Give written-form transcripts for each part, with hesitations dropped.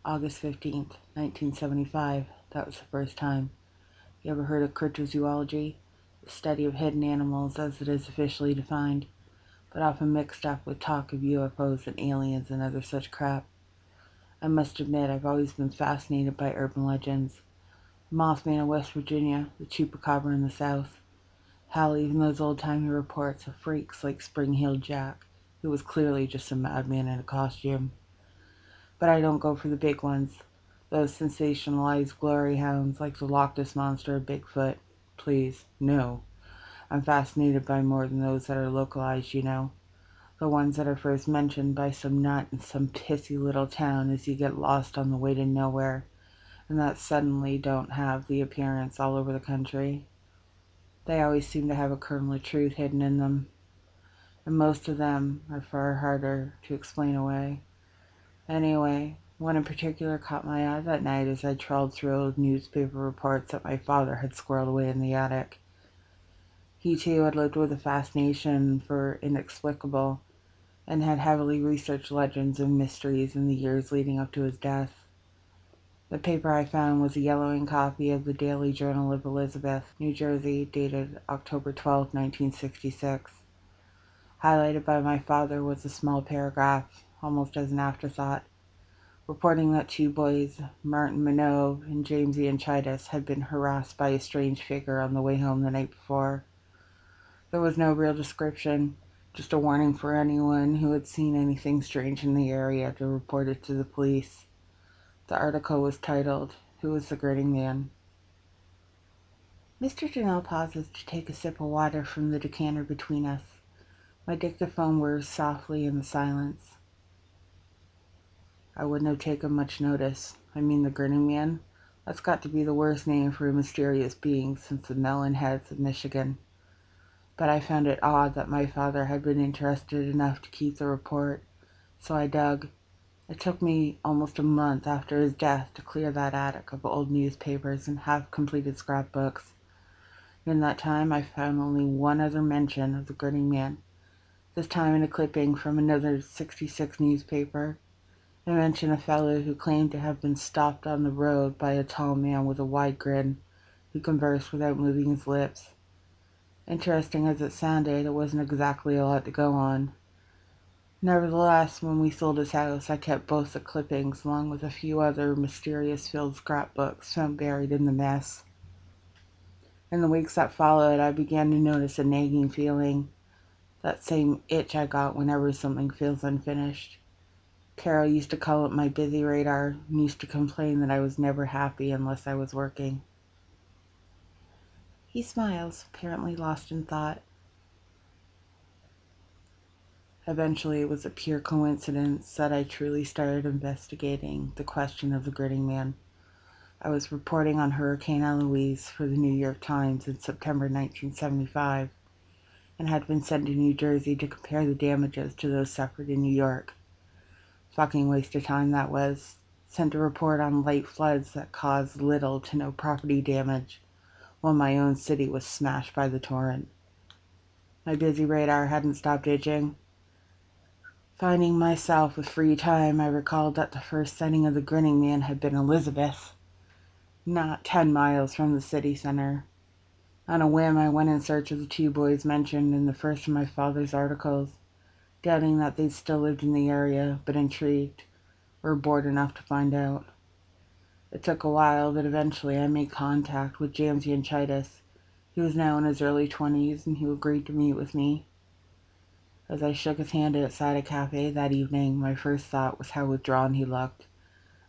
August 15th, 1975. That was the first time. You ever heard of cryptozoology? The study of hidden animals as it is officially defined, but often mixed up with talk of UFOs and aliens and other such crap. I must admit, I've always been fascinated by urban legends. The Mothman in West Virginia, the Chupacabra in the South. Hell, even those old-timey reports of freaks like Spring-Heeled Jack, who was clearly just a madman in a costume. But I don't go for the big ones, those sensationalized glory hounds like the Loch Ness Monster or Bigfoot. Please, no. I'm fascinated by more than those that are localized. The ones that are first mentioned by some nut in some pissy little town as you get lost on the way to nowhere, and that suddenly don't have the appearance all over the country. They always seem to have a kernel of truth hidden in them, and most of them are far harder to explain away. Anyway, one in particular caught my eye that night as I trawled through old newspaper reports that my father had squirreled away in the attic. He too had lived with a fascination for inexplicable and had heavily researched legends and mysteries in the years leading up to his death. The paper I found was a yellowing copy of the Daily Journal of Elizabeth, New Jersey, dated October 12, 1966. Highlighted by my father was a small paragraph, almost as an afterthought, reporting that two boys, Martin Minogue and James Ian Chidas, had been harassed by a strange figure on the way home the night before. There was no real description, just a warning for anyone who had seen anything strange in the area to report it to the police. The article was titled, "Who was the Grinning Man?" Mr. Janelle pauses to take a sip of water from the decanter between us. My dictaphone whirs softly in the silence. I wouldn't have taken much notice. I mean, the Grinning Man? That's got to be the worst name for a mysterious being since the melon heads of Michigan. But I found it odd that my father had been interested enough to keep the report, so I dug. It took me almost a month after his death to clear that attic of old newspapers and half-completed scrapbooks. In that time, I found only one other mention of the Grinning Man, this time in a clipping from another '66 newspaper. It mentioned a fellow who claimed to have been stopped on the road by a tall man with a wide grin, who conversed without moving his lips. Interesting as it sounded, it wasn't exactly a lot to go on. Nevertheless, when we sold his house, I kept both the clippings along with a few other mysterious-filled scrapbooks found buried in the mess. In the weeks that followed, I began to notice a nagging feeling, that same itch I got whenever something feels unfinished. Carol used to call it my busy radar and used to complain that I was never happy unless I was working. He smiles, apparently lost in thought. Eventually, it was a pure coincidence that I truly started investigating the question of the Grinning Man. I was reporting on Hurricane Eloise for the New York Times in September 1975 and had been sent to New Jersey to compare the damages to those suffered in New York. Fucking waste of time that was. Sent a report on light floods that caused little to no property damage, while my own city was smashed by the torrent. My busy radar hadn't stopped itching. Finding myself with free time, I recalled that the first sighting of the Grinning Man had been Elizabeth, not 10 miles from the city center. On a whim, I went in search of the two boys mentioned in the first of my father's articles, doubting that they still lived in the area, but intrigued, or bored enough to find out. It took a while, but eventually I made contact with James Yanchitis. He was now in his early 20s, and he agreed to meet with me. As I shook his hand outside a cafe that evening, my first thought was how withdrawn he looked,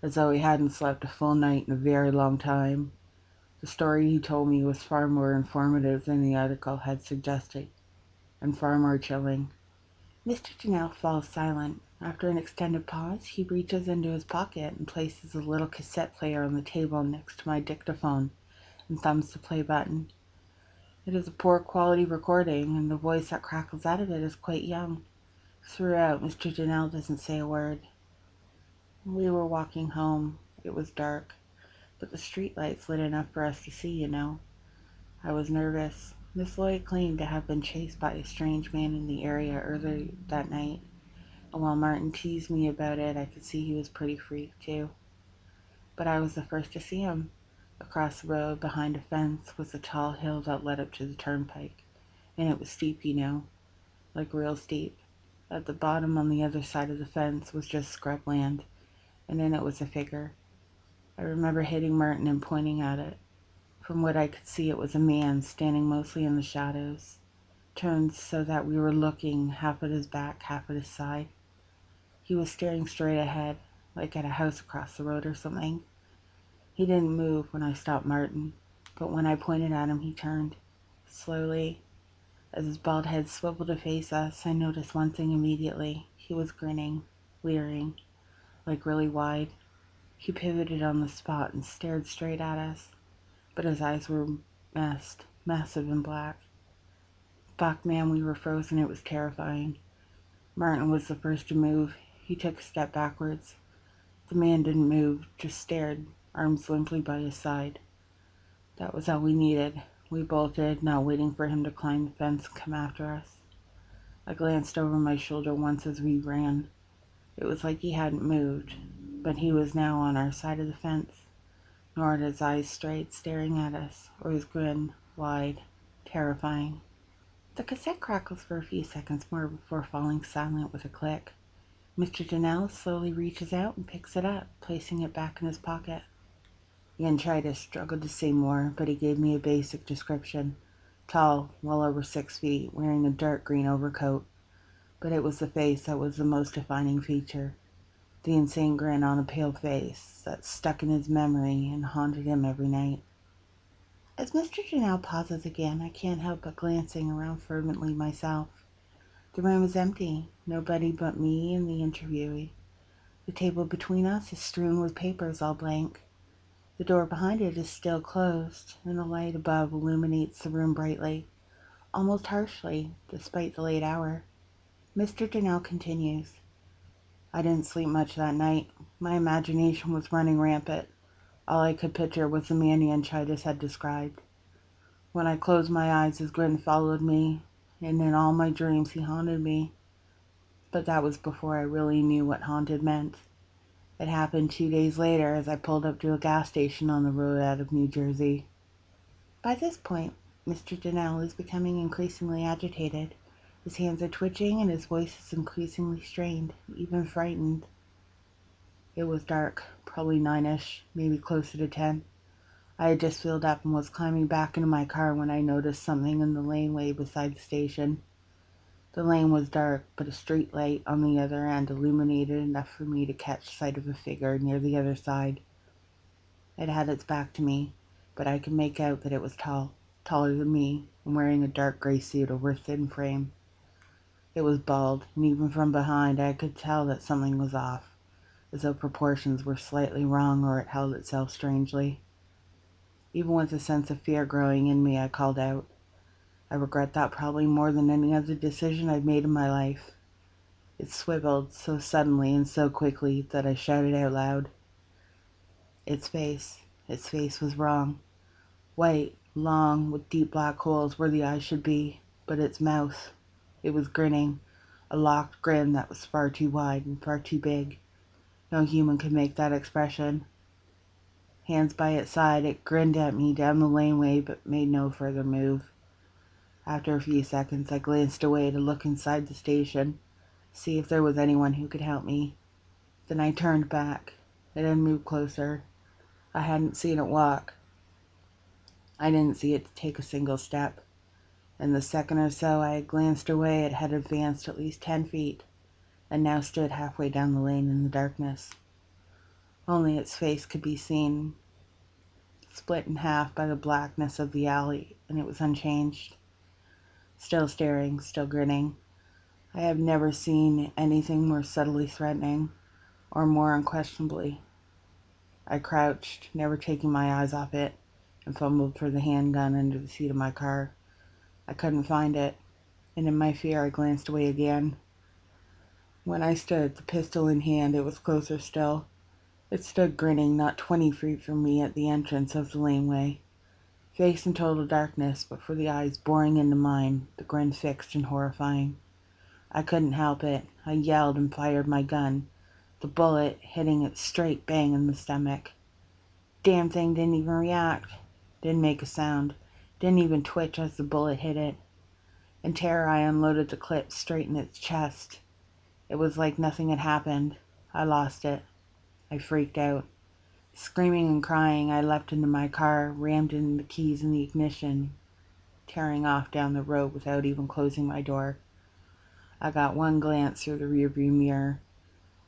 as though he hadn't slept a full night in a very long time. The story he told me was far more informative than the article had suggested, and far more chilling. Mr. Janelle falls silent. After an extended pause, he reaches into his pocket and places a little cassette player on the table next to my dictaphone and thumbs the play button. It is a poor quality recording, and the voice that crackles out of it is quite young. Throughout, Mr. Janelle doesn't say a word. We were walking home. It was dark, but the streetlights lit enough for us to see. I was nervous. Miss Lloyd claimed to have been chased by a strange man in the area earlier that night, and while Martin teased me about it, I could see he was pretty freaked too. But I was the first to see him. Across the road, behind a fence, was a tall hill that led up to the turnpike, and it was steep, like real steep. At the bottom, on the other side of the fence, was just scrub land, and in it was a figure. I remember hitting Merton and pointing at it. From what I could see, it was a man standing mostly in the shadows, turned so that we were looking half at his back, half at his side. He was staring straight ahead, like at a house across the road or something. He didn't move when I stopped Martin, but when I pointed at him, he turned. Slowly, as his bald head swiveled to face us, I noticed one thing immediately. He was grinning, leering, like really wide. He pivoted on the spot and stared straight at us, but his eyes were massive and black. Fuck, man, we were frozen. It was terrifying. Martin was the first to move. He took a step backwards. The man didn't move, just stared, arms limply by his side. That was all we needed. We bolted, not waiting for him to climb the fence and come after us. I glanced over my shoulder once as we ran. It was like he hadn't moved, but he was now on our side of the fence, nor had his eyes straight, staring at us, or his grin wide, terrifying. The cassette crackles for a few seconds more before falling silent with a click. Mr. Donnell slowly reaches out and picks it up, placing it back in his pocket. The Detritus struggled to say more, but he gave me a basic description. Tall, well over 6 feet, wearing a dark green overcoat. But it was the face that was the most defining feature. The insane grin on a pale face that stuck in his memory and haunted him every night. As Mr. Janelle pauses again, I can't help but glancing around fervently myself. The room is empty, nobody but me and the interviewee. The table between us is strewn with papers, all blank. The door behind it is still closed, and the light above illuminates the room brightly, almost harshly, despite the late hour. Mr. Donnell continues. I didn't sleep much that night. My imagination was running rampant. All I could picture was the man Yanchitis had described. When I closed my eyes, his grin followed me, and in all my dreams he haunted me. But that was before I really knew what haunted meant. It happened 2 days later as I pulled up to a gas station on the road out of New Jersey. By this point, Mr. Donnell is becoming increasingly agitated. His hands are twitching and his voice is increasingly strained, even frightened. It was dark, probably 9ish, maybe closer to 10. I had just filled up and was climbing back into my car when I noticed something in the laneway beside the station. The lane was dark, but a street light on the other end illuminated enough for me to catch sight of a figure near the other side. It had its back to me, but I could make out that it was tall, taller than me, and wearing a dark gray suit over a thin frame. It was bald, and even from behind I could tell that something was off, as though proportions were slightly wrong or it held itself strangely. Even with a sense of fear growing in me, I called out. I regret that probably more than any other decision I've made in my life. It swiveled so suddenly and so quickly that I shouted out loud. Its face was wrong. White, long, with deep black holes where the eyes should be, but its mouth, it was grinning, a locked grin that was far too wide and far too big. No human could make that expression. Hands by its side, it grinned at me down the laneway but made no further move. After a few seconds, I glanced away to look inside the station, see if there was anyone who could help me. Then I turned back. It had moved closer. I hadn't seen it walk. I didn't see it take a single step. In the second or so I had glanced away, it had advanced at least 10 feet, and now stood halfway down the lane in the darkness. Only its face could be seen, split in half by the blackness of the alley, and it was unchanged. Still staring, still grinning. I have never seen anything more subtly threatening, or more unquestionably. I crouched, never taking my eyes off it, and fumbled for the handgun under the seat of my car. I couldn't find it, and in my fear I glanced away again. When I stood, the pistol in hand, it was closer still. It stood grinning not 20 feet from me at the entrance of the laneway. Face in total darkness, but for the eyes boring into mine, the grin fixed and horrifying. I couldn't help it. I yelled and fired my gun, the bullet hitting it straight bang in the stomach. Damn thing didn't even react, didn't make a sound, didn't even twitch as the bullet hit it. In terror, I unloaded the clip straight in its chest. It was like nothing had happened. I lost it. I freaked out. Screaming and crying, I leapt into my car, rammed in the keys in the ignition, tearing off down the road without even closing my door. I got one glance through the rearview mirror.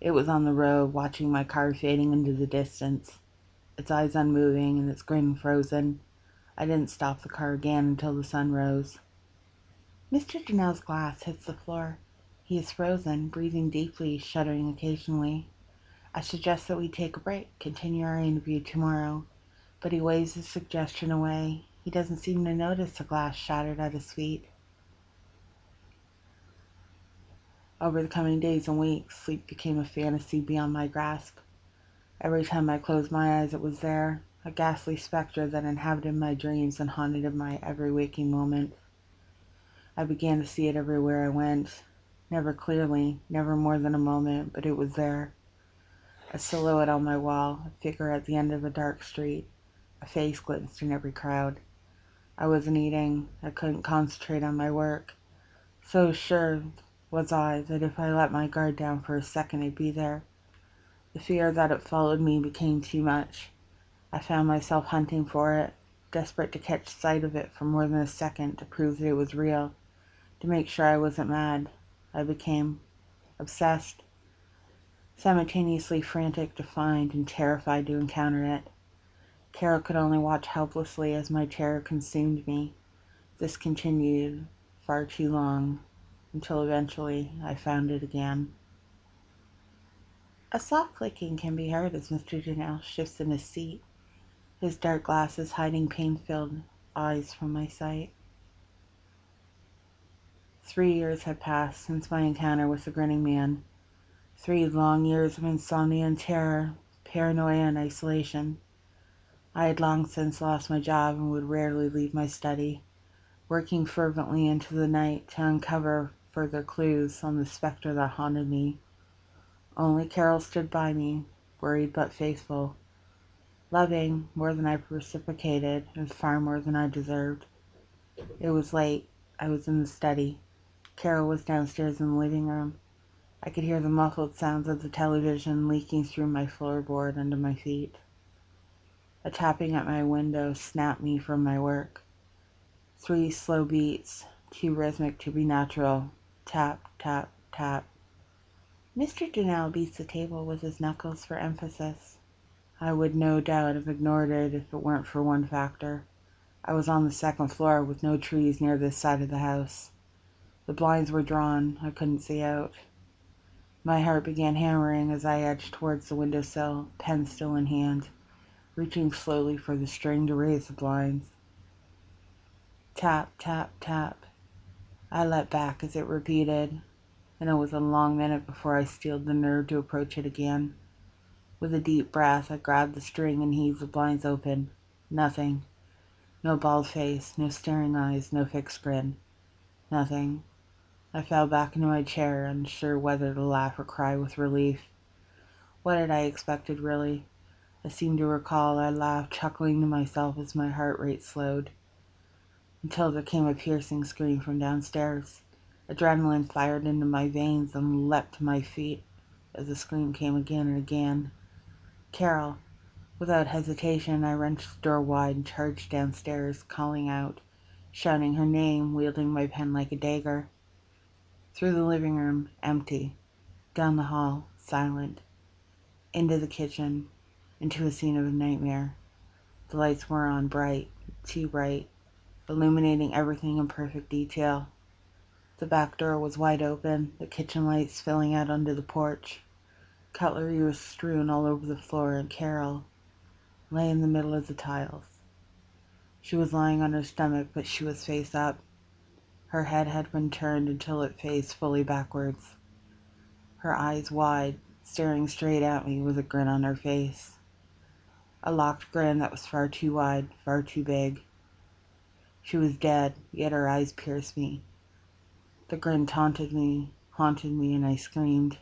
It was on the road, watching my car fading into the distance, its eyes unmoving and its grin frozen. I didn't stop the car again until the sun rose. Mr. Janelle's glass hits the floor. He is frozen, breathing deeply, shuddering occasionally. I suggest that we take a break, continue our interview tomorrow, but he waves the suggestion away. He doesn't seem to notice the glass shattered at his feet. Over the coming days and weeks, sleep became a fantasy beyond my grasp. Every time I closed my eyes, it was there, a ghastly specter that inhabited my dreams and haunted my every waking moment. I began to see it everywhere I went. Never clearly, never more than a moment, but it was there. A silhouette on my wall, a figure at the end of a dark street, a face glimpsed in every crowd. I wasn't eating. I couldn't concentrate on my work. So sure was I that if I let my guard down for a second, it'd be there. The fear that it followed me became too much. I found myself hunting for it, desperate to catch sight of it for more than a second to prove that it was real, to make sure I wasn't mad. I became obsessed, simultaneously frantic to find and terrified to encounter it. Carol could only watch helplessly as my terror consumed me. This continued far too long, until eventually I found it again. A soft clicking can be heard as Mr. Janelle shifts in his seat, his dark glasses hiding pain-filled eyes from my sight. 3 years had passed since my encounter with the grinning man. 3 long years of insomnia and terror, paranoia and isolation. I had long since lost my job and would rarely leave my study, working fervently into the night to uncover further clues on the specter that haunted me. Only Carol stood by me, worried but faithful, loving more than I reciprocated and far more than I deserved. It was late. I was in the study. Carol was downstairs in the living room. I could hear the muffled sounds of the television leaking through my floorboard under my feet. A tapping at my window snapped me from my work. 3 slow beats, too rhythmic to be natural. Tap, tap, tap. Mr. Janelle beats the table with his knuckles for emphasis. I would no doubt have ignored it if it weren't for one factor. I was on the second floor with no trees near this side of the house. The blinds were drawn. I couldn't see out. My heart began hammering as I edged towards the windowsill, pen still in hand, reaching slowly for the string to raise the blinds. Tap, tap, tap. I leapt back as it repeated, and it was a long minute before I steeled the nerve to approach it again. With a deep breath, I grabbed the string and heaved the blinds open. Nothing. No bald face, no staring eyes, no fixed grin. Nothing. I fell back into my chair, unsure whether to laugh or cry with relief. What had I expected, really? I seem to recall I laughed, chuckling to myself as my heart rate slowed, until there came a piercing scream from downstairs. Adrenaline fired into my veins and leapt to my feet as the scream came again and again. Carol. Without hesitation, I wrenched the door wide and charged downstairs, calling out, shouting her name, wielding my pen like a dagger. Through the living room, empty. Down the hall, silent. Into the kitchen, into a scene of a nightmare. The lights were on bright, too bright, illuminating everything in perfect detail. The back door was wide open, the kitchen lights spilling out onto the porch. Cutlery was strewn all over the floor, and Carol lay in the middle of the tiles. She was lying on her stomach, but she was face up. Her head had been turned until it faced fully backwards. Her eyes wide, staring straight at me with a grin on her face. A locked grin that was far too wide, far too big. She was dead, yet her eyes pierced me. The grin taunted me, haunted me, and I screamed.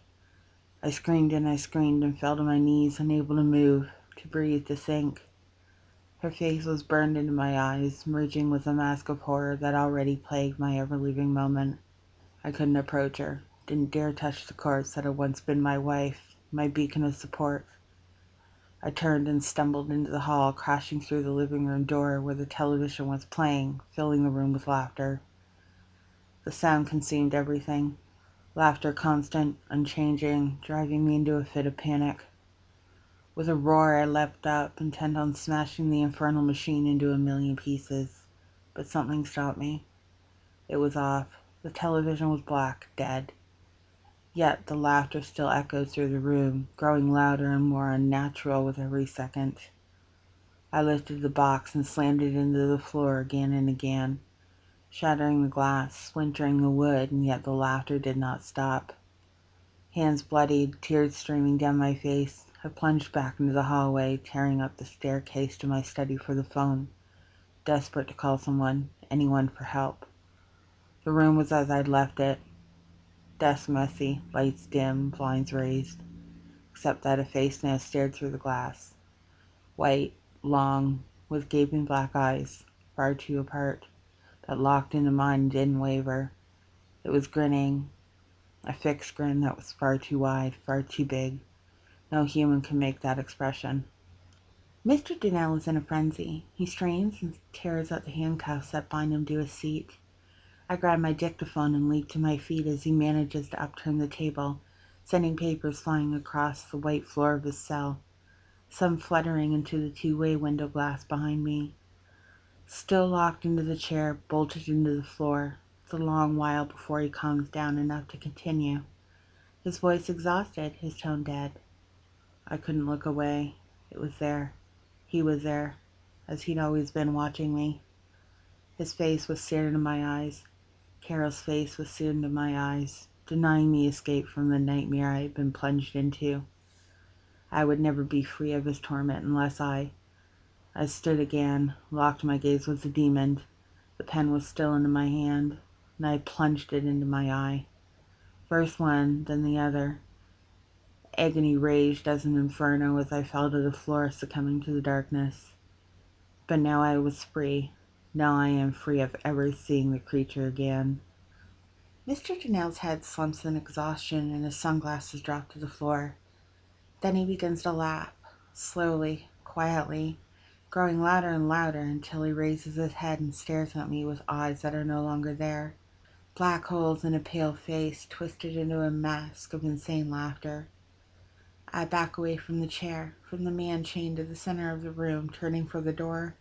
I screamed and I screamed and fell to my knees, unable to move, to breathe, to think. Her face was burned into my eyes, merging with the mask of horror that already plagued my ever-leaving moment. I couldn't approach her, didn't dare touch the corpse that had once been my wife, my beacon of support. I turned and stumbled into the hall, crashing through the living room door where the television was playing, filling the room with laughter. The sound consumed everything. Laughter constant, unchanging, driving me into a fit of panic. With a roar, I leapt up, intent on smashing the infernal machine into a million pieces. But something stopped me. It was off. The television was black, dead. Yet the laughter still echoed through the room, growing louder and more unnatural with every second. I lifted the box and slammed it into the floor again and again, shattering the glass, splintering the wood, and yet the laughter did not stop. Hands bloodied, tears streaming down my face, I plunged back into the hallway, tearing up the staircase to my study for the phone, desperate to call someone, anyone for help. The room was as I'd left it, desk messy, lights dim, blinds raised, except that a face now stared through the glass. White, long, with gaping black eyes, far too apart, that locked into mine and didn't waver. It was grinning, a fixed grin that was far too wide, far too big. No human can make that expression. Mr. Donnell is in a frenzy. He strains and tears at the handcuffs that bind him to his seat. I grab my dictaphone and leap to my feet as he manages to upturn the table, sending papers flying across the white floor of his cell, some fluttering into the two-way window glass behind me. Still locked into the chair, bolted into the floor. It's a long while before he calms down enough to continue. His voice exhausted, his tone dead. I couldn't look away. It was there. He was there, as he'd always been watching me. His face was stared into my eyes. Carol's face was stared into my eyes, denying me escape from the nightmare I had been plunged into. I would never be free of his torment unless I stood again, locked my gaze with the demon. The pen was still in my hand, and I plunged it into my eye. First one, then the other. Agony raged as an inferno as I fell to the floor, succumbing to the darkness. But now I was free. Now I am free of ever seeing the creature again. Mr. Janelle's head slumps in exhaustion and his sunglasses drop to the floor. Then he begins to laugh, slowly, quietly, growing louder and louder until he raises his head and stares at me with eyes that are no longer there. Black holes in a pale face twisted into a mask of insane laughter. I back away from the chair, from the man chained to the center of the room, turning for the door.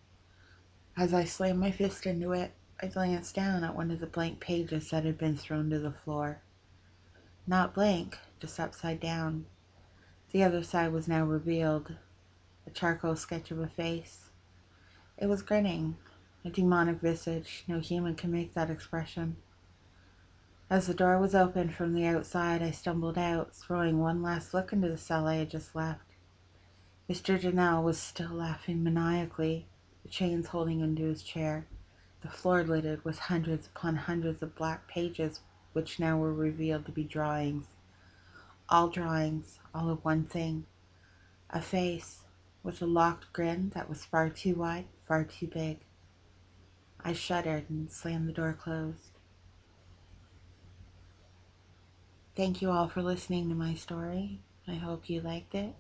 As I slam my fist into it, I glance down at one of the blank pages that had been thrown to the floor. Not blank, just upside down. The other side was now revealed, a charcoal sketch of a face. It was grinning, a demonic visage. No human can make that expression. As the door was opened from the outside, I stumbled out, throwing one last look into the cell I had just left. Mr. Donnell was still laughing maniacally, the chains holding him to his chair, the floor littered with hundreds upon hundreds of black pages, which now were revealed to be drawings. All drawings, all of one thing, a face with a locked grin that was far too wide, far too big. I shuddered and slammed the door closed. Thank you all for listening to my story. I hope you liked it.